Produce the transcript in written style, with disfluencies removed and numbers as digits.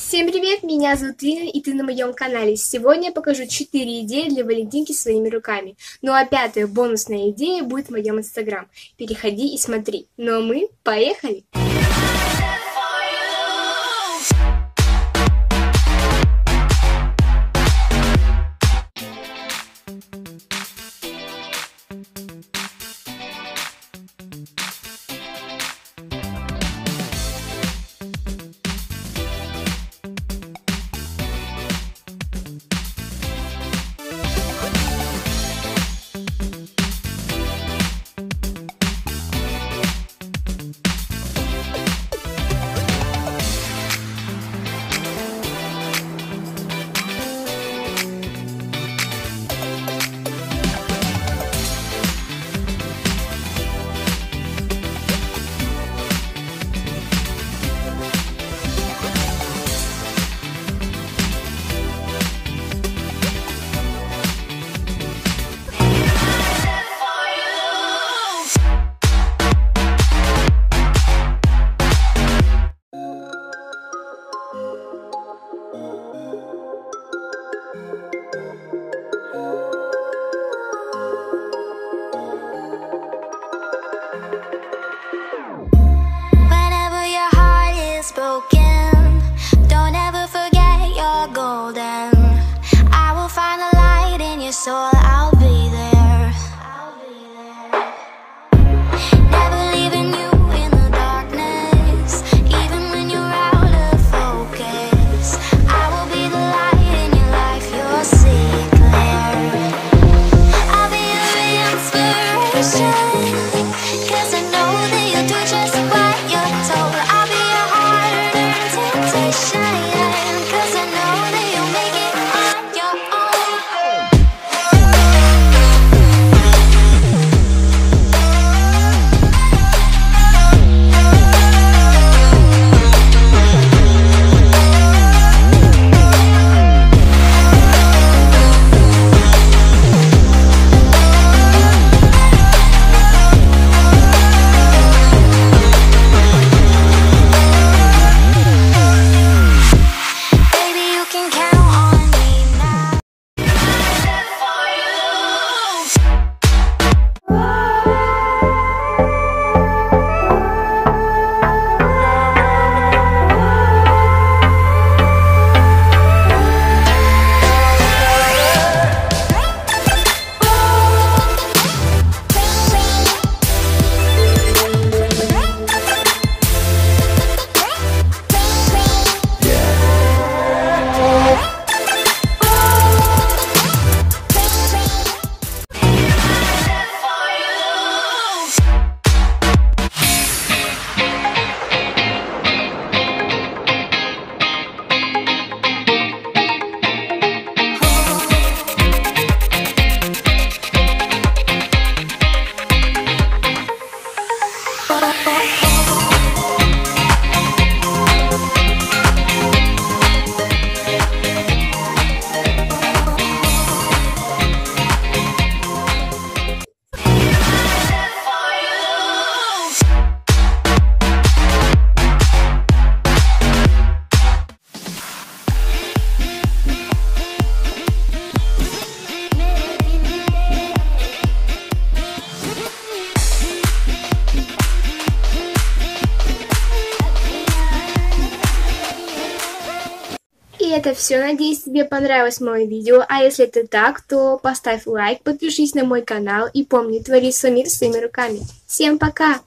Всем привет, меня зовут Ирина, и ты на моем канале. Сегодня я покажу 4 идеи для Валентинки своими руками. Ну а пятая бонусная идея будет в моем Инстаграм. Переходи и смотри. Ну а мы поехали! Broken. Don't ever forget you're golden. I will find the light in your soul. I'll be there. Never leaving you in the darkness, even when you're out of focus. I will be the light in your life. You'll see it clear. I'll be your inspiration, 'cause I know that you'll do just what you're told. I'll be your heart to shine, 'cause I know that you'll make it on your own. Baby, you can count on me now. И это все. Надеюсь, тебе понравилось мое видео. А если это так, то поставь лайк, подпишись на мой канал и помни, твори свой мир своими руками. Всем пока!